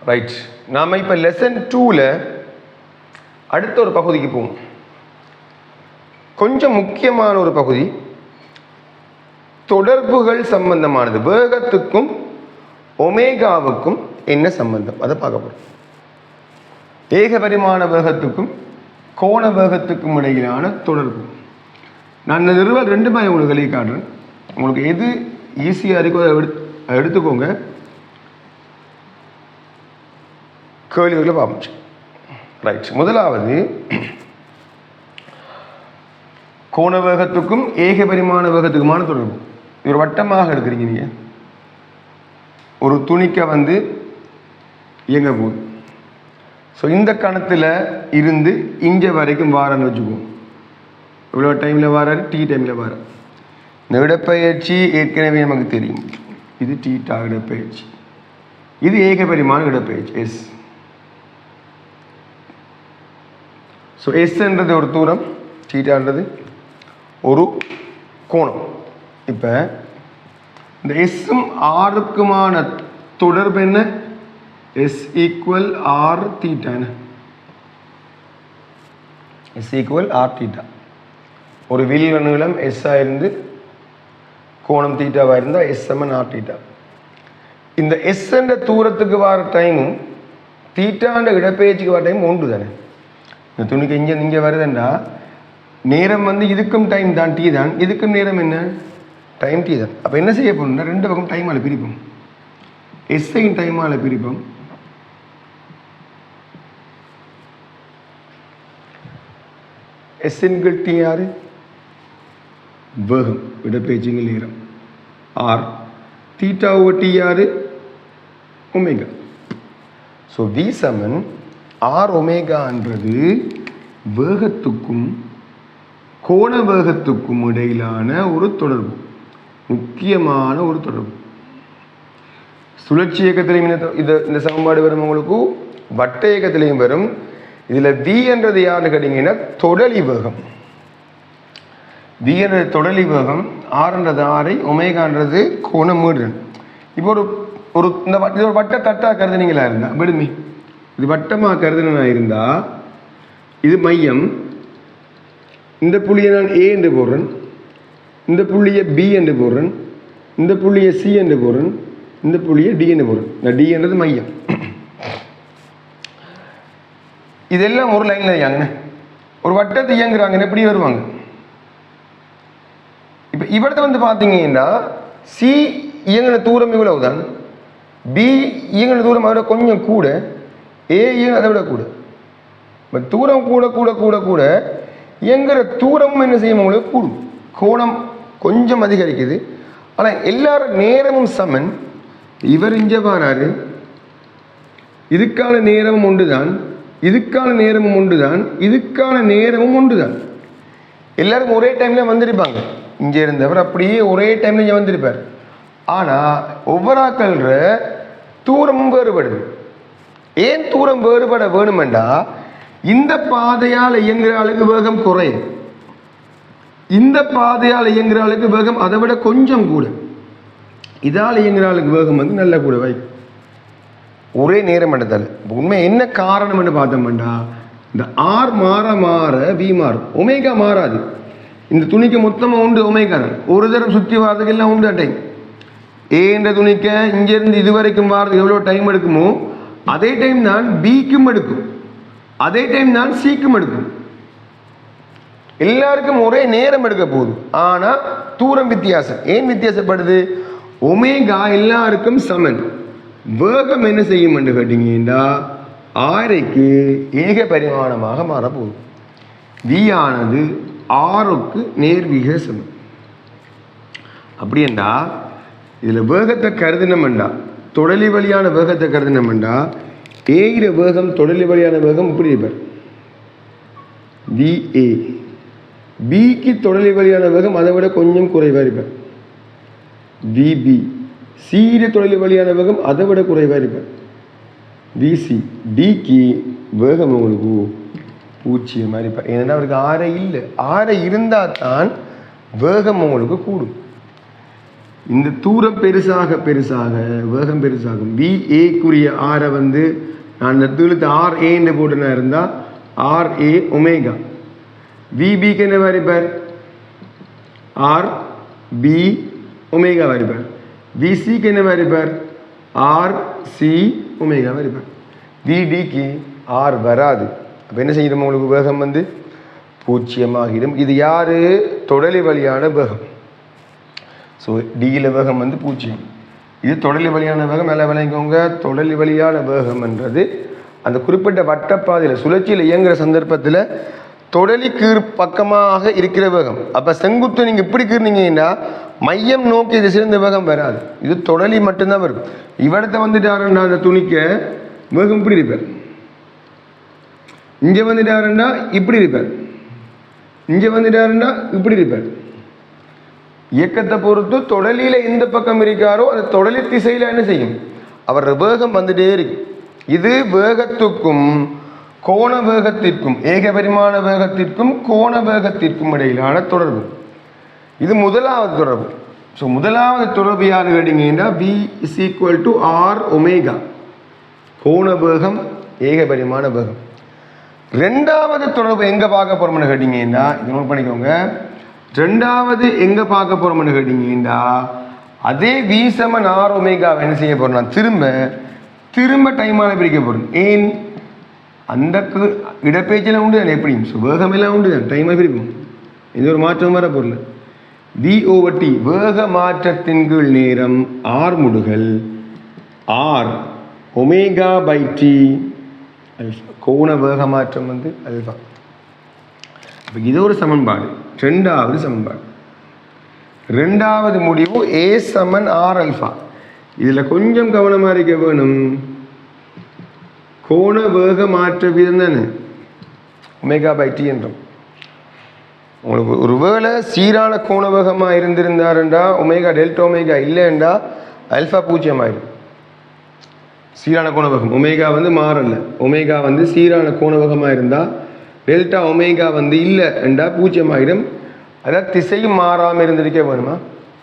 Right, நாம் இப்போ lesson 2ல் அடுத்த ஒரு பகுதிக்கு போவோம். கொஞ்சம் முக்கியமான ஒரு பகுதி, தொடர்புகள் சம்பந்தமானது. வேகத்துக்கும் ஒமேகாவுக்கும் என்ன சம்பந்தம் அதை பார்க்க போகிறோம். ஏகபரிமாண வேகத்துக்கும் கோண வேகத்துக்கும் இடையிலான தொடர்பு. நான் இந்த நிறுவல் ரெண்டுமே உங்களுக்கு வெளியே காட்டுறேன். உங்களுக்கு எது ஈஸியாக இருக்கோ அதை எடுத்துக்கோங்க. கேள்விகளை பார்ப்போம். ரைட், முதலாவது கோண வேகத்துக்கும் ஏகபரிமாண வேகத்துக்குமான தொடர்பு. ஒரு வட்டமாக எடுக்கிறீங்க நீங்கள். ஒரு துணிக்க இயங்க போகுது. ஸோ இந்த கணத்தில் இருந்து இங்கே வரைக்கும் வாரன்னு வச்சுக்குவோம். இவ்வளோ டைமில் வாராரு, டி டைமில் வார. இந்த இடப்பெயர்ச்சி ஏற்கனவே நமக்கு தெரியும். இது டீட்டா இடப்பெயர்ச்சி, இது ஏகபரிமாண இடப்பெயர்ச்சி எஸ். ஸோ எஸ்ன்றது ஒரு தூரம், டீட்டான்றது ஒரு கோணம். இப்போ இந்த எஸ்ஸும் ஆருக்குமான தொடர்பு என்ன? எஸ் ஈக்குவல் ஆர் தீட்டான்னு. S equal R theta. ஒரு வில் நீளம் எஸ்ஸாக இருந்து கோணம் தீட்டாவாக இருந்தால் எஸ் சமன் ஆர் தீட்டா. இந்த எஸ் என்ற தூரத்துக்கு வர டைமும் தீட்டாண்ட இடப்பெயர்ச்சிக்கு வர டைமும் ஒன்று தானே. இந்த துணிக்கு இங்கே வருதுண்டா நேரம் இதுக்கும் டைம் தான், டி தான். இதுக்கும் நேரம் என்ன? டைம் டி தான். அப்போ என்ன செய்ய போகணும்னா ரெண்டு பக்கம் டைமால் பிரிப்போம். எஸ்ஐயும் டைமால் பிரிப்போம். எஸ்என்கள் டி ஆர் வேகம், இடப்பெயர்ச்சிகள் நேரம். R theta over T R omega. So V சமன் ஆர் ஒமேகான்றது வேகத்துக்கும் கோண வேகத்துக்கும் இடையிலான ஒரு தொடர்பு, முக்கியமான ஒரு தொடர்பு. சுழற்சி இயக்கத்திலையும் இந்த சமன்பாடு வரும், உங்களுக்கு வட்ட இயக்கத்திலையும் வரும். இதில் வி என்றது யாருன்னு கேட்டீங்கன்னா தொடலி வேகம். வி என்றது தொடலி வேகம், ஆர்ன்றது ஆரை, ஒமேகான்றது கோண மீடுறன். இப்போ ஒரு இந்த ஒரு வட்ட தட்டாக கருதுனீங்களா இருந்தா விடுமே, இது வட்டமாக கருதுனா இருந்தால் இது மையம். இந்த புள்ளியை நான் ஏ என்று போடுறேன், இந்த புள்ளியை பி என்று போடுறேன், இந்த புள்ளியை சி என்று போடுறேன், இந்த புள்ளியை டி என்று போடுறேன். இந்த டி என்றது மையம். இதெல்லாம் ஒரு லைனில் இயங்க ஒரு வட்டத்தை இயங்குறாங்க. எப்படி வருவாங்க? இப்போ இவரத்தை பார்த்தீங்கன்னா சி இயங்கின தூரம் இவ்வளவு தான், பி இயங்கின தூரம் அதை விட கொஞ்சம் கூட, ஏ இயங்க அதை விட கூட. பட் தூரம் கூட கூட கூட கூட இயங்குற தூரமும் என்ன செய்யும்? உங்களுக்கு கூடும். கோணம் கொஞ்சம் அதிகரிக்குது, ஆனால் எல்லாரும் நேரமும் சமன். இவர் இங்கே வராரு, இதுக்கான நேரமும் ஒன்று தான், இதுக்கான நேரமும் ஒன்று தான், இதுக்கான நேரமும் ஒன்று தான். எல்லாரும் ஒரே டைமில் வந்திருப்பாங்க. இங்கே இருந்தவர் அப்படியே ஒரே டைமில் இங்கே வந்திருப்பார். ஆனால் ஒவ்வொரு ஆக்கள்ற தூரமும் வேறுபடுது. ஏன் தூரம் வேறுபட வேணுமெண்டா, இந்த பாதையால் இயங்குகிற ஆளுக்கு வேகம் குறையும், இந்த பாதையால் இயங்குகிற ஆளுக்கு வேகம் அதை விட கொஞ்சம் கூட, இதால் இயங்குகிற ஆளுக்கு வேகம் நல்ல கூட வை ஒரே நேரம் எடுத்தால். உண்மை என்ன காரணம் என்று பார்த்தோம்டா, இந்த ஆர் மாற மாற வி மாறும், ஒமேகா மாறாது. இந்த துணிக்கு மொத்தமாக உண்டு ஒமேகா தான். ஒரு தரம் சுற்றி வாரதுக்கு எல்லாம் உண்டு டைம். ஏன்ற துணிக்க இங்கேருந்து இது வரைக்கும் வாரதுக்கு எவ்வளோ டைம் எடுக்குமோ அதே டைம் தான் பிக்கும் எடுக்கும், அதே டைம் தான் சிக்கும் எடுக்கும். எல்லாருக்கும் ஒரே நேரம் எடுக்க போகுது, ஆனால் தூரம் வித்தியாசம். ஏன் வித்தியாசப்படுது? ஒமேகா எல்லாருக்கும் சமன். வேகம் என்ன செய்யும் என்று கேட்டீங்கன்னா ஆரைக்கு ஏக பரிமாணமாக மாறப்போகுது. வி ஆனது ஆருக்கு நேர்விக சமன். அப்படின்னா இதில் வேகத்தை கருதினமெண்டா, தொடலி வழியான வேகத்தை கருதினமெண்டா, ஏகிற வேகம் தொடலி வழியான வேகம் இப்படி இருப்பார் விஏ. பிக்கு தொடலி வழியான வேகம் அதை விட கொஞ்சம் குறைவாக இருப்பார் விபி. சியில தொடலி வழியான வேகம் அதை விட குறைவாக இருப்பார் விசி. டிக்கு வேகம் உங்களுக்கு 0 மாதிரி இருப்பார். ஏன்னா அவருக்கு ஆரை இல்லை. ஆரை இருந்தால் தான் வேகம் உங்களுக்கு கூடும். இந்த தூரம் பெருசாக பெருசாக வேகம் பெருசாகும். VA ஆரை வந்து நான் இந்த தூரத்தை RA போட்டுனா இருந்தால் RA ஒமேகா. VBக்கு என்ன வரைப்பார்? RB ஒமேகா வரைப்பார். VCக்கு என்ன வரைப்பார்? RC ஒமேகா வரைப்பார். VDக்கு R வராது. அப்போ என்ன செய்யணும்? உங்களுக்கு வேகம் வந்து பூஜ்ஜியமாகிடும். இது யாரு? தொடலி வழியான வேகம். ஸோ டியில் வேகம் வந்து பூஜ்ஜியம். இது தொடலி வழியான வேகம். மேலே விளங்கிக்கோங்க. தொடலி வழியான வேகம்ன்றது அந்த குறிப்பிட்ட வட்டப்பாதையில் சுழற்சியில் இயங்குகிற சந்தர்ப்பத்தில் தொடலி கீழ் பக்கமாக இருக்கிற வேகம். அப்போ செங்குத்து நீங்கள் இப்படி கீறினீங்கன்னா மையம் நோக்கி இது சிறந்த வேகம் வராது. இது தொடலி மட்டும்தான் வரும். இவடத்தை வந்துட்டாருன்னா அந்த துணிக்க வேகம் இப்படி இருப்பார். இங்கே வந்துட்டாருன்னா இப்படி இருப்பார். இங்கே வந்துட்டாருன்னா இப்படி இருப்பார். இயக்கத்தை பொறுத்து தொடலியில் எந்த பக்கம் இருக்காரோ அந்த தொடலி திசையில் என்ன செய்யும்? அவர் வேகம் வந்துட்டே இருக்கு. இது வேகத்துக்கும் கோண வேகத்திற்கும் ஏகபரிமாண வேகத்திற்கும் கோண வேகத்திற்கும் இடையிலான தொடர்பு. இது முதலாவது தொடர்பு. ஸோ முதலாவது தொடர்பு யாரு கேட்டீங்கன்னா V = R ஒமேகா, கோண வேகம் ஏகபரிமாண வேகம். ரெண்டாவது தொடர்பு எங்கே பார்க்க போகிறோம்னு கேட்டீங்கன்னா இது நோட் பண்ணிக்கோங்க. ரெண்டாவது எங்கே பார்க்க போகிறோம்னு கேட்டீங்கன்னா அதே V = R ஒமேகா என்ன செய்ய போகிறோம்? திரும்ப டைமான பிரிக்க போகிறோம். ஏன்? அந்த இடப்பேச்சில் உண்டு தான் எப்படியும். ஸோ வேகமெல்லாம் உண்டு தான், டைமாக பிரிப்போம். இது ஒரு மாற்றம் வர பொருள். V/T வேக மாற்றத்தின் கீழ் நேரம் R முடுகல் R ஒமேகா/T அல்ஃபா. கோண வேக மாற்றம் வந்து அல்ஃபா. இப்போ இது ஒரு சமன்பாடு. ரெண்டாவது சமன்பாடு. ரெண்டாவது முடிவு A = R அல்ஃபா. இதில் கொஞ்சம் கவனமாக இருக்க வேணும். கோண வேக மாற்ற வீதம் தானே ஒமேகா/T என்றோம். உங்களுக்கு ஒருவேளை சீரான கோண வேகமாக இருந்திருந்தாருண்டா ஒமேகா டெல்டா ஒமேகா இல்லைண்டா அல்ஃபா பூஜ்ஜியமாயிடும். சீரான கோண வேகம் ஒமேகா வந்து மாறல. ஒமேகா வந்து சீரான கோண வேகமாக இருந்தால் டெல்டா ஒமேகா வந்து இல்லைண்டா பூஜ்ஜியமாயிடும். அதாவது திசையும் மாறாமல் இருந்திருக்கே வேணுமா?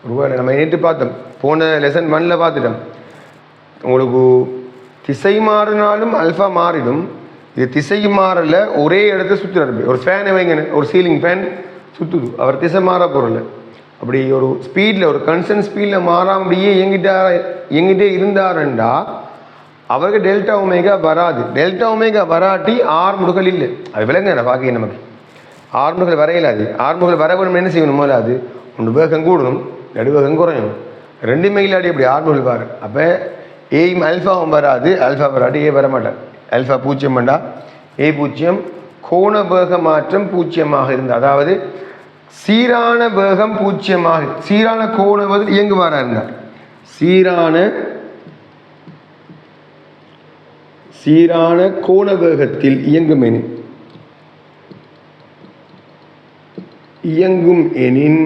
ஒருவேளை நம்ம நேற்று பார்த்தோம், போன லெசன் 1ல் பார்த்துட்டோம். உங்களுக்கு திசை மாறினாலும் அல்ஃபா மாறிடும். இது திசை மாறல, ஒரே இடத்துல சுற்றுறாரு. ஒரு ஃபேனை வைங்க, ஒரு சீலிங் ஃபேன் சுற்றுது, அவர் திசை மாற போகிறல. அப்படி ஒரு ஸ்பீடில் ஒரு கன்ஸ்டன்ட் ஸ்பீடில் மாறாமடியே எங்கிட்டே இருந்தாருண்டா அவருக்கு டெல்டா ஒமேகா வராது. டெல்டா ஒமேகா வராட்டி R முடுகல் இல்லை. அது விளங்க நான் பார்க்க நமக்கு R முடுகல் வரையலாது. R முடுகல் வர வேணும். என்ன செய்யணும்? போல அது ஒன்று வேகம் கூடணும், நடுவேகம் குறையணும். ரெண்டுமே இல்லாடி அப்படி R முடுகல் பாரு. அப்போ ஏயும் அல்ஃபாவும் வராது, அல்ஃபா வராட்டி ஏ வர மாட்டார். அல்ஃபா பூஜ்ஜியம் வேண்டா, ஏ பூஜ்ஜியம். கோண வேக மாற்றம் பூஜ்ஜியமாக இருந்தது, அதாவது சீரான வேகம் பூஜ்ஜியமாக, சீரான கோண வேகத்தில் இயங்குவாரா இருந்தார். சீரான கோண வேகத்தில் இயங்கும் எனின்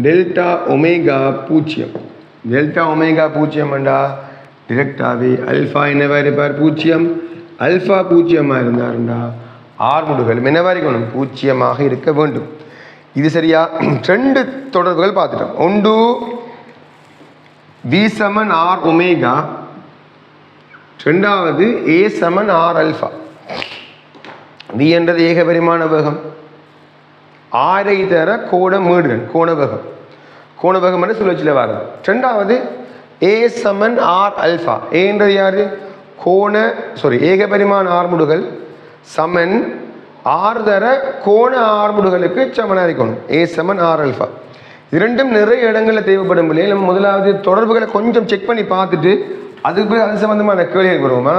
டெல்டா ஒமேகா பூஜ்ஜியம். டெல்டா ஒமேகா பூஜ்ஜியம் வேண்டா டிரெக்டாகவே அல்ஃபா என்னவா இருப்பார்? பூஜ்ஜியம். அல்ஃபா பூஜ்ஜியமாக இருந்தாருண்டா R முடுகலும் என்னவா இருக்கணும்? பூஜ்ஜியமாக இருக்க வேண்டும். இது சரியா? ரெண்டு தொடர்புகள் பார்த்துட்டோம். ஒன்று V = R ஒமேகா, ரெண்டாவது A = R அல்ஃபா. V என்றது ஏகபரிமாண வேகம், ஆரை தர கோண மீடுகள் கோண வேகம். கோண வேகம் என்று சுழற்சியில் வருது. ரெண்டாவது A = R அல்ஃபா. ஏ என்றது யாரு? ஏகபரிமாண R முடுகல் சமன் R தர கோண R முடுகலுக்கு சமனாக இருக்கணும். A = R alpha. இரண்டும் நிறைய இடங்களில் தேவைப்படும் இல்லையா? நம்ம முதலாவது தொடர்புகளை கொஞ்சம் செக் பண்ணி பார்த்துட்டு அதுக்கு அது சம்பந்தமான கேள்வி வருவோமா?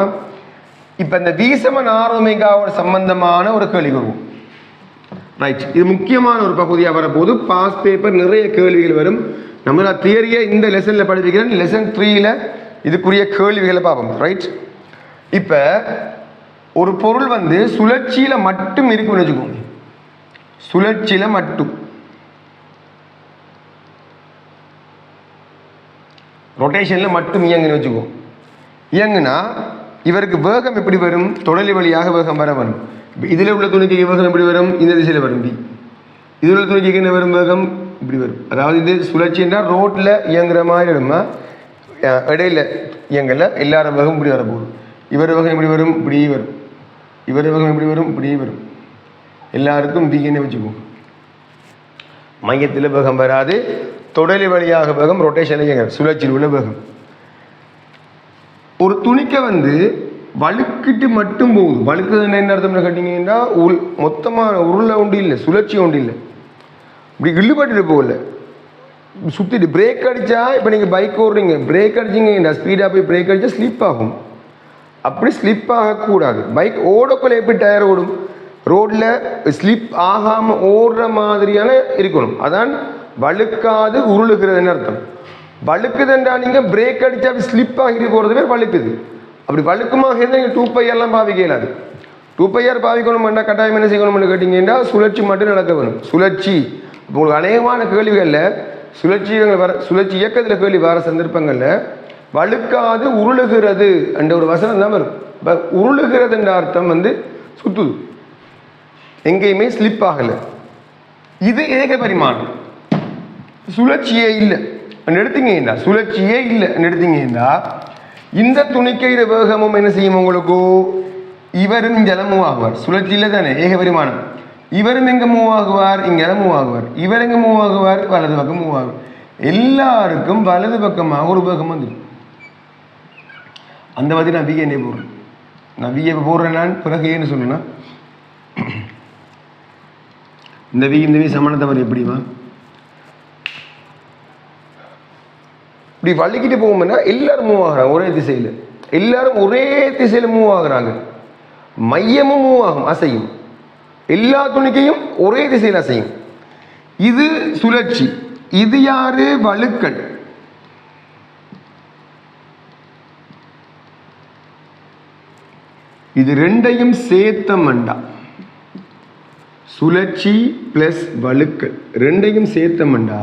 இப்போ இந்த V = R ஒமேகாவோட சம்பந்தமான ஒரு கேள்வி வருவோம். ரைட், இது முக்கியமான ஒரு பகுதியாக வரப்போது. பாஸ் பேப்பர் நிறைய கேள்விகள் வரும். நம்ம நான் தியரியை இந்த லெசனில் படிக்கிறேன். லெசன் 3ல் இதுக்குரிய கேள்விகளை பார்ப்போம். ரைட், இப்போ ஒரு பொருள் வந்து சுழற்சியில் மட்டும் இருக்குன்னு வச்சுக்கோங்க. சுழற்சியில் மட்டும், ரொட்டேஷனில் மட்டும் இயங்குன்னு வச்சுக்கோ. இயங்குனா இவருக்கு வேகம் எப்படி வரும்? தொடலி வழியாக வேகம் வர வரும். இப்போ இதில் உள்ள துணிக்கு வேகம் எப்படி வரும்? இந்த திசையில் வரும். இதில் உள்ள துணிக்கைக்கு என்ன வரும் வேகம் இப்படி வரும். அதாவது இது சுழற்சின்னா ரோட்டில் இயங்குற மாதிரி வருமா, இடையில இயங்கல எல்லாரும் வேகம் இப்படி வரப்போகுது. இவர் வேகம் எப்படி வரும், இப்படி வரும். இவர் வேகம் எப்படி வரும், இப்படி வரும். எல்லாருக்கும் வீகனை வச்சுக்குவோம். மையத்தில் வேகம் வராது, தொடலி வழியாக வேகம், ரொட்டேஷன் இயங்க சுழற்சியில் உள்ள வேகம். ஒரு துணிக்கை வழுக்கிட்டு மட்டும் போகுது. வழுக்குது என்ன அர்த்தம்னு கேட்டீங்கன்னா மொத்தமான உருளை ஒன்று இல்லை, சுழற்சி ஒன்று இல்லை, இப்படி இழுபட்டு போகல, சுற்றிட்டு பிரேக் அடித்தா. இப்போ நீங்கள் பைக் ஓடுறீங்க, பிரேக் அடிச்சிங்கன்னா ஸ்பீடாக போய் பிரேக் அடித்தா ஸ்லிப் ஆகும். அப்படி ஸ்லிப் ஆகக்கூடாது. பைக் ஓடக்குள்ள எப்படி டயர் ஓடும், ரோட்டில் ஸ்லிப் ஆகாமல் ஓடுற மாதிரியான இருக்கணும். அதான் வழுக்காது உருளுகிறதுன்னு அர்த்தம். வழுக்குதுன்றா நீங்கள் பிரேக் அடித்தா அப்படி ஸ்லிப் ஆகிட்டு போகிறது பேர் வழுக்குது. அப்படி வழுக்குமாக இருந்தால் நீங்கள் 2πr எல்லாம் பாவிக்க இயலாது. 2πr பாவிக்கணும்னா கட்டாயம் என்ன செய்யணும்னு கேட்டிங்கன்னா சுழற்சி மட்டும் நடக்க வேணும். சுழற்சி உங்களுக்கு அநேகமான கேள்விகளில் சுழற்சி இயக்கத்தில் கேள்வி வர சந்தர்ப்பங்களில் வழுக்காது உருளுகிறது என்ற ஒரு வசனம் தான் வரும். இப்போ உருளுகிறதுன்ற அர்த்தம் சுத்துது, எங்கேயுமே ஸ்லிப் ஆகலை. இது ஏக பரிமாணம், சுழற்சியே இல்லை எடுத்தீங்கன்னா, சுழற்சியே இல்லை எடுத்தீங்கன்னா இந்த துணிக்கையிற வேகமும் என்ன செய்யும் உங்களுக்கு, இவரும் இங்கே மூவ் ஆகுவார். சுழற்சியில் தானே ஏக பரிமாணம். இவரும் எங்கே மூவ் ஆகுவார், இங்கே மூவ் ஆகுவார். இவர் எங்கே மூவ் ஆகுவார், வலது பக்கம் மூவ் ஆகுவார். எல்லாருக்கும் வலது பக்கமாக ஒரு வேகம் வந்துடும். அந்த மாதிரி நான் விஏ போடுறேன். நான் விஏ போடுறேன். நான் பிறகு ஏன்னு சொல்லுன்னா இந்த வி சமண தவறு எப்படிமா இப்படி வள்ளிக்கிட்டு போகும்னா எல்லாரும் மூவ் ஆகுறாங்க ஒரே திசையில். எல்லாரும் ஒரே திசையில் மூவ் ஆகுறாங்க. மையமும் மூவ் ஆகும், அசையும். எல்லா துணிக்கையும் ஒரே திசையில் அசையும். இது சுழற்சி. இது யாரு, வழுக்கல். இது ரெண்டையும் சேர்த்தமண்டா, சுழற்சி பிளஸ் வழுக்கல் ரெண்டையும் சேர்த்தமண்டா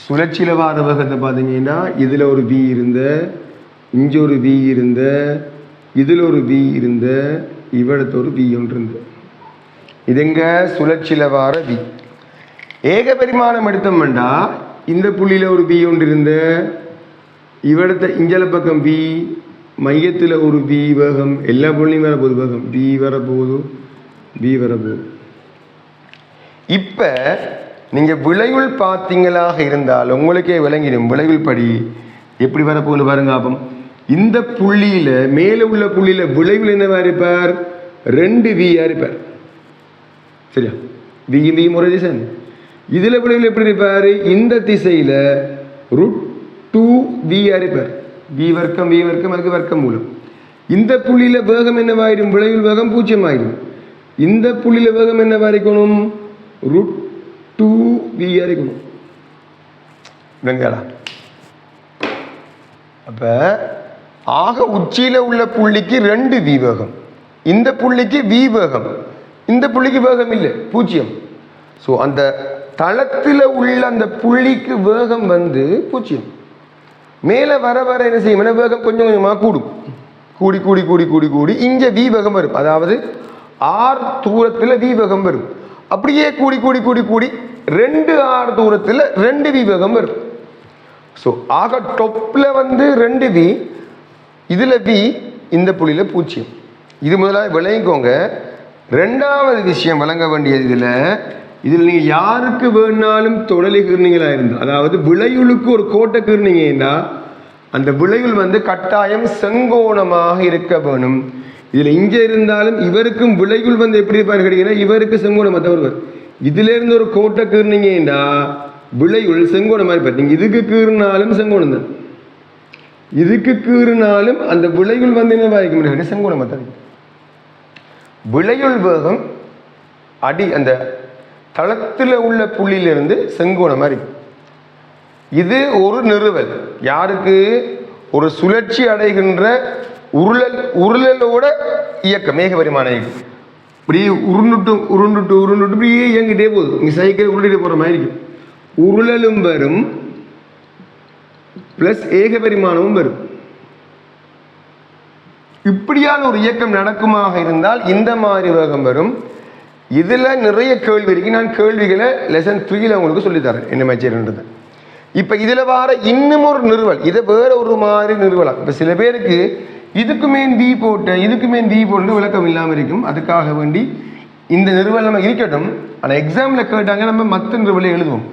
சுழற்சியில் வார வேகத்தை பார்த்தீங்கன்னா இதில் ஒரு வி இருந்த, இங்கே ஒரு வி இருந்த, இதில் ஒரு வி இருந்த, இவடத்த ஒரு வி ஒன்று இருந்த. இதுங்க சுழற்சியில் வார வி. ஏக பரிமாணம் எடுத்தோம்னா இந்த புள்ளியில் ஒரு வி ஒன்று இருந்த, இவடத்த இஞ்சல பக்கம் வி, மையத்தில் ஒரு வி வேகம், எல்லா புள்ளியும் வரப்போகுது வேகம், வி வரப்போகுது, வி வரப்போகுது. இப்போ நீங்கள் விளைவுள் பார்த்தீங்களாக இருந்தால் உங்களுக்கே விளங்கிடும். விளைவுள் படி எப்படி வரப்போகுது பாருங்க. அப்போ இந்த புள்ளியில் மேலே உள்ள புள்ளியில் விளைவில் என்னவா இருப்பார், 2v இருப்பார். சரியா, வி முறை திசை. இதில் விளைவில் எப்படி இருப்பார், இந்த திசையில் √2v இருப்பார். வி வர்க்கம் அதுக்கு வர்க்கம் மூலம். இந்த புள்ளியில் வேகம் என்னவாயிடும், விளைவில் வேகம் 0 ஆயிடும். இந்த புள்ளியில் வேகம் என்னவா இருக்கணும், √2v இருக்கணும். வெங்கடா அப்ப ஆக உச்சியில உள்ள புள்ளிக்கு 2v வேகம், இந்த புள்ளிக்கு v வேகம், இந்த புள்ளிக்கு வேகம் இல்லை 0. ஸோ அந்த தளத்தில் உள்ள அந்த புள்ளிக்கு வேகம் 0. மேலே வர வர என்ன செய்யும், வேகம் கொஞ்சம் கொஞ்சமாக கூடும். கூடி கூடி கூடி கூடி கூடி இங்கே v வேகம் வரும். அதாவது r தூரத்தில் v வேகம் வரும். அப்படியே கூடி கூடி கூடி கூடி 2r தூரத்தில் 2v வேகம் வரும். ஸோ ஆக டொப்பில் 2v, இதில் v, இந்த புள்ளியில் 0. இது முதலாக விளங்கிக்கோங்க. ரெண்டாவது விஷயம் வழங்க வேண்டியது, இதில் நீங்கள் யாருக்கு வேணாலும் தொடலி கீர்னீங்களா இருந்தால், அதாவது விளையுளுக்கு ஒரு கோட்டை கீர்னீங்கன்னா அந்த விளையுள் கட்டாயம் செங்கோணமாக இருக்க வேணும். இதில் இங்கே இருந்தாலும் இவருக்கும் விளையுள் எப்படி இருப்பாரு கேட்டீங்கன்னா இவருக்கு செங்கோணமாக தவறுவர். இதுல இருந்து ஒரு கோட்டை கீர்னீங்கன்னா விளையுள் செங்கோணமாக இருப்பார். நீங்கள் இதுக்கு கீறினாலும் செங்கோணம் தான், இதுக்கு கீறினாலும் அந்த விளையுள் என்ன வாய்க்க முடியாது, செங்கோணமாக தான். விளையுள் வேகம் அடி அந்த தளத்தில் உள்ள புள்ளியிலிருந்து செங்கோணமாக இருக்கு. இது ஒரு நிறுவல். யாருக்கு, ஒரு சுழற்சி அடைகின்ற உருளலோட இயக்கம், மேக பரிமாண இயக்கம். இப்படியே உருண்டுட்டு உருண்டுட்டு உருண்டுட்டு இப்படியே இயங்கிட்டே போகுது. இங்கே சைக்கிள் உருண்டிட்டு போகிற மாதிரி இருக்கும். உருளலும் வரும் பிளஸ் ஏக பரிமாணமும் வரும். இப்படியான ஒரு இயக்கம் நடக்குமாக இருந்தால் இந்த மாதிரி வேகம் வரும். இதில் நிறைய கேள்வி இருக்கு. நான் கேள்விகளை லெசன் 3ல் உங்களுக்கு சொல்லித்தரேன் என்ன மேட்சர்ன்றது. இப்போ இதில் வர இன்னும் ஒரு நிறுவல், இதை வேற ஒரு மாதிரி நிறுவலாம். இப்போ சில பேருக்கு இதுக்குமே வி போட்டேன் இதுக்குமே வி போட்டு விளக்கம் இல்லாமல் இருக்கும். அதுக்காக வேண்டி இந்த நிறுவல் நம்ம இருக்கட்டும். ஆனால் எக்ஸாமில் கேட்டாங்க நம்ம மற்ற நிறுவலை எழுதுவோம்,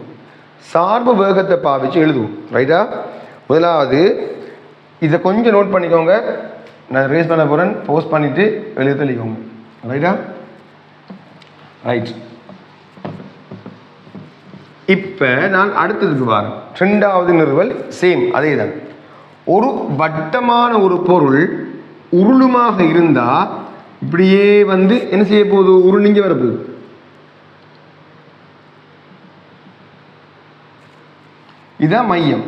சார்பு வேகத்தை பாவிச்சு எழுதுவோம். ரைட்டா? முதலாவது இதை கொஞ்சம் நோட் பண்ணிக்கோங்க. நான் ரேஸ் பண்ண போகிறேன், போஸ்ட் பண்ணிவிட்டு எழுத தெளிக்கோங்க. ரைட்டா? ரைட். இப்போ நான் அடுத்ததுக்கு வரேன். ரெண்டாவது நிறுவல் சேம் அதே தான். ஒரு வட்டமான ஒரு பொருள் உருளுமாக இருந்தால் இப்படியே வந்து என்ன செய்ய போகுது? உருளிங்க வரப்போகுது. இதான் மையம்.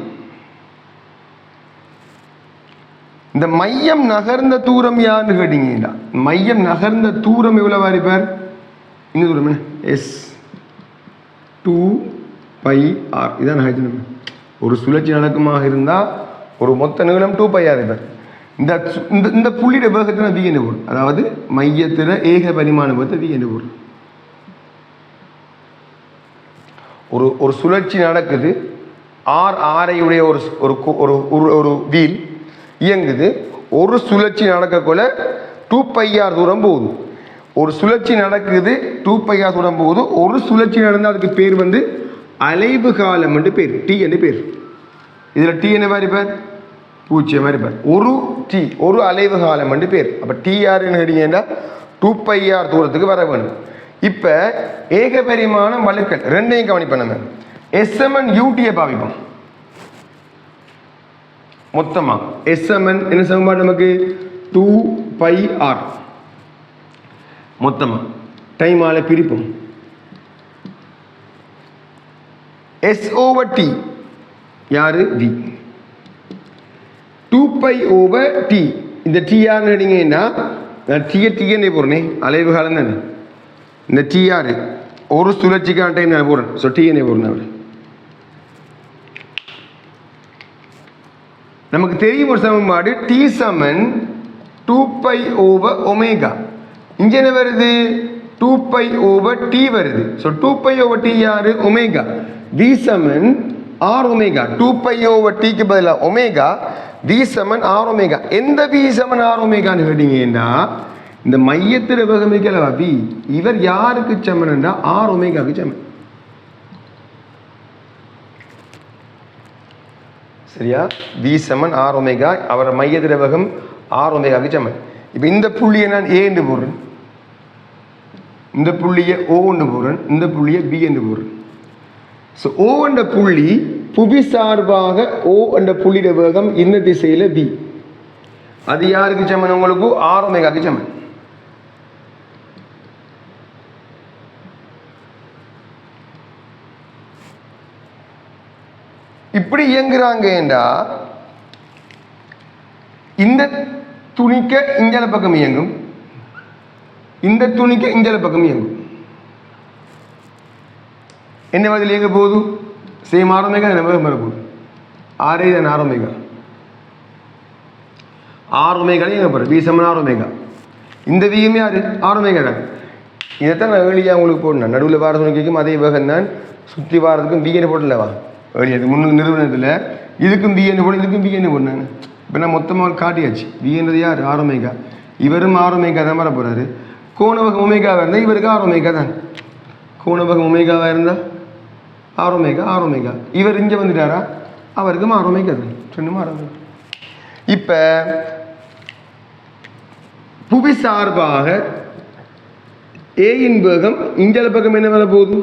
இந்த மையம் நகர்ந்த தூரம் யாருன்னு கேட்டீங்கன்னா, மையம் நகர்ந்த தூரம் எவ்வளவு இருப்பார்? இந்த தூரம் என்ன? S2πr. இதான் நகர்ச்சி. ஒரு சுழற்சி நடக்குமாக இருந்தால் ஒரு மொத்த நீளம் 2πr இருப்பார். இந்த புள்ளியோட வேகத்தில் v என்று போடும். அதாவது மையத்தில் ஏக பரிமாண வேகத்தை v என்று போடும். ஒரு சுழற்சி நடக்குது, ஆரையுடைய ஒரு வீல் இயங்குது. ஒரு சுழற்சி நடக்கக்குள்ள 2πr தூரம் போகுது. ஒரு சுழற்சி நடக்குது 2πr தூரம் போகுது. ஒரு சுழற்சி நடந்தால் அதுக்கு பேர் வந்து அலைவு காலம் என்று பேர், டி என்று பேர். இதில் டி என்ன மாதிரி பேர்? பூச்சிய மாதிரி பேர். ஒரு டி, ஒரு அலைவு காலம் என்று பேர். அப்போ டிஆர்னு கேட்டீங்கன்னா 2πr தூரத்துக்கு வர வேணும். இப்போ ஏக பரிமாண வழுக்கள் ரெண்டையும் கவனிப்போம். நம்ம எஸ்எம்என் யூடியை பாவிப்போம். மொத்தமாக எஸ்எம்என் என்ன சமன்பாடு நமக்கு? 2πr. மொத்தமாக டைமால பிரிப்போம். S/T யாரு? V. 2π/T. இந்த T யாருன்னு கேட்டீங்கன்னா, நான் டிஎன்னு போடுறேன், அலைவு காலம் தானே. இந்த TR ஒரு சுழற்சிக்கான டைம் நான் போடுறேன். ஸோ டிஎன்ஏ போடுறேன். அவர் நமக்கு தெரியும் ஒரு சமன்பாடு T சமன் 2π/ω. இங்கே என்ன வருது? 2π/T வருது. ஸோ 2π/T யாரு? ஒமேகா. V சமன் R ஒமேகா. 2π/Tக்கு பதிலாக ஒமேகா, V சமன் R ஒமேகா. எந்த V சமன் R ஒமேகான்னு கேட்டீங்கன்னா, இந்த மையத்தில் வேகம் இருக்கலவா V, இவர் யாருக்கு சமன் என்றால் R ஒமேகாவுக்கு சமன். சரியா? V சமன் R ஒமேகா, அவர் மையத்தில் வேகம் R ஒமேகாவுக்கு சமன். இப்போ இந்த புள்ளியை நான் A என்று போடுறேன், இந்த புள்ளியை O என்று போடுறேன், இந்த புள்ளியை B என்று போடுறேன். ஸோ O என்ற புள்ளி புவி சார்பாக O என்ற புள்ளியோட வேகம் இந்த திசையில் B. அது யாருக்கு சமன்? உங்களுக்கு R ஒமேகாவுக்கு சமன். இப்படி இயங்குறாங்கடா, இந்த துணிக்க இஞ்சல பக்கம் இயங்கும், இந்த துணிக்க இஞ்சல பக்கம் இயங்கும். என்ன பதில் இயங்க போகுது? சேம் R ஒமேகா வேகம் வரப்போகுது. ஆரே தான் R ஒமேகா. R ஒமேகா இயங்க போகிற V சமன் R ஒமேகா. இந்த வியுமே யாரு? R ஒமேகா தான். இதைத்தான் நான் ஏழியாக உங்களுக்கு போடணும். நடுவில் வார துணிக்கும் அதே வேகம் தான், சுற்றி வாரத்துக்கும் பிஎன்னு போடலவா வெளியே முன்னு நிறுவனத்தில். இதுக்கும் பிஎன்னு போட, இதுக்கும் பிஎன்னு போடணும். இப்போ நான் மொத்தமாக காட்டியாச்சு. வின்றது யார்? R omega. இவரும் R ஒமேகா தான் வர போகிறாரு. கோணவகம் ஒமேகாவாக இருந்தால் இவருக்கு R ஒமேகா தான். கோணவகம் ஒமேகாவாக இருந்தால் R ஒமேகா, R ஒமேகா. இவர் இங்கே வந்துட்டாரா, அவருக்கும் R ஒமேகா தான். ரெண்டுமா R ஒமேகா. இப்போ புவி சார்பாக ஏயின் வேகம் இஞ்சல பக்கம் என்ன வர போகுது?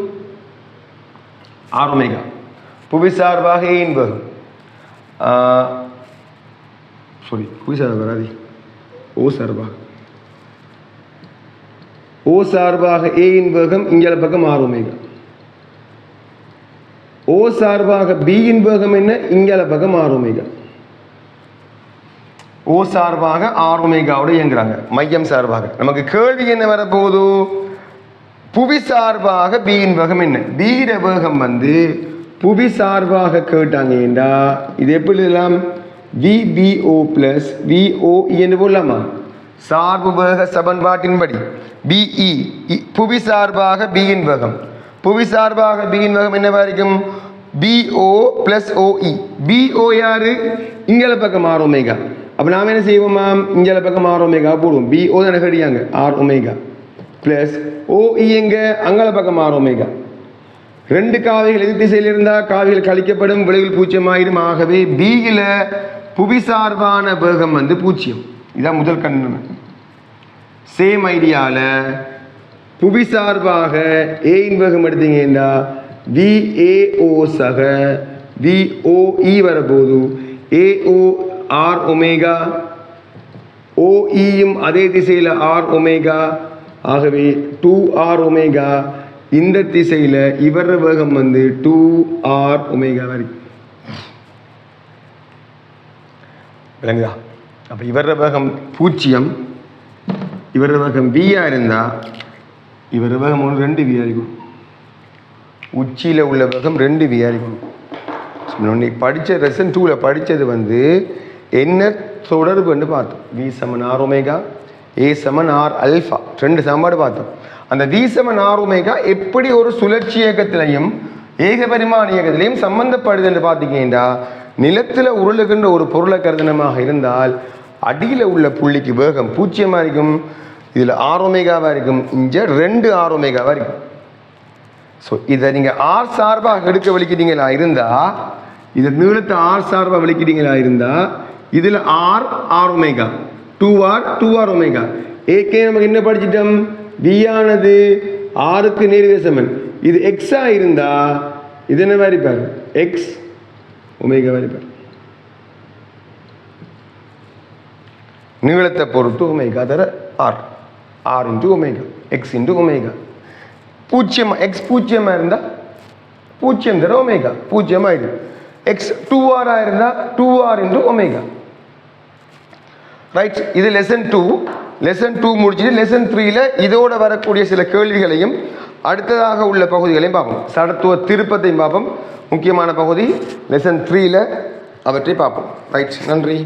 R omega. புவி சார்பாக ஏயின் வேகம் புவி சார்பாக வராது, O சார்பாக ஏயின் வேகம் இஞ்சல பக்கம் R ஒமேகா. O சார்பாக B இன் வேகம் என்ன? இஞ்சல பக்கம் R ஒமேகா. O சார்பாக R ஒமேகாவோட இயங்குறாங்க, மையம் சார்பாக. நமக்கு கேள்வி என்ன வரப்போகுது? புவி சார்பாக B இன் வேகம் என்ன? B இன் வேகம் வந்து புவி சார்பாக கேட்டாங்கடா, இது எப்படி எழுதலாம்? VBO + VOE என்று போடலாமா? சார்பு வேக சமன்பாட்டின்படி BE புவி சார்பாக B இன் வேகம், புவி சார்பாக B இன் வேகம் என்னவா இருக்கும்? BO + OE. BO யாரு? இங்கல பக்கம் R ஒமேகா. அப்ப நாம என்ன செய்வோமா? இங்கல பக்கம் R ஒமேகா போடுவோம். BO தான கடியாங்க R ஒமேகா + OE எங்க? அங்கல பக்கம் R ஒமேகா. ரெண்டு காவிகள் எதிர் திசையில் இருந்தால் காவிகள் கழிக்கப்படும், விளைவில் பூஜ்ஜியமாயிடும். ஆகவே B-ல புவி சார்பான வேகம் வந்து 0. இதான் முதல் கண்ணு. சேம் ஐடியால புவி சார்பாக A இன் வேகம் எடுத்தீங்கன்னா VAO சக VOE வரப்போது AO R ஒமேகா, OEயும் அதே திசையில் R ஒமேகா. ஆகவே 2R ஒமேகா. இந்த திசையில் இவர வேகம் வந்து 2R ஒமேகா வரைக்கும் விளங்குதா? அப்போ இவர வேகம் 0, இவர வேகம் V-ஆ இருந்தால் இவர வேகம் 2 V இருக்கும். உச்சியில் உள்ள வேகம் 2 V இருக்கும். படித்த லெசன் 2ல் படித்தது வந்து என்ன தொடர்புன்னு பார்த்தோம். V = R omega, A = R alpha, 2 சமன்பாடு பார்த்தோம். அந்த V = R ஒமேகா எப்படி ஒரு சுழற்சி இயக்கத்திலையும் ஏகபரிமாண இயக்கத்திலையும் சம்பந்தப்படுது என்று பார்த்தீங்கன்னா, நிலத்தில் உருளுகின்ற ஒரு பொருளை கருதினமாக இருந்தால் அடியில் உள்ள புள்ளிக்கு வேகம் 0 இருக்கும், இதில் R ஒமேகாவாக இருக்கும், இங்கே 2 R ஒமேகாவாக இருக்கும். ஸோ இதை நீங்கள் R சார்பாக எடுக்க வலிக்கிறீங்களா இருந்தால், இதை நீளத்தை R சார்பாக வலிக்கிறீங்களா இருந்தால், இதில் R ஒமேகா 2R ஒமேகா. ஏற்கனவே நமக்கு என்ன படிச்சிட்டோம்? V ஆனது Rக்கு நேர்விகிதசமன். இது X-ஆ இருந்தால் இது என்ன வரைப்பார்? X omega வரைப்பார். நீளத்தை பொறுத்து ஒமேகா தர R into omega, X into omega. 0 X 0 இருந்தால் 0 தர ஒமேகா 0 ஆயிடும். X 2R இருந்தால் 2R இன்டு ஒமேகா. ரைட், இது லெசன் 2. லெசன் 2 முடிச்சுட்டு லெசன் 3ல இதோட வரக்கூடிய சில கேள்விகளையும் அடுத்ததாக உள்ள பகுதிகளையும் பார்ப்போம். சடத்துவ திருப்பத்தையும் பார்ப்போம். முக்கியமான பகுதி லெசன் 3ல அவற்றை பார்ப்போம். ரைட், நன்றி.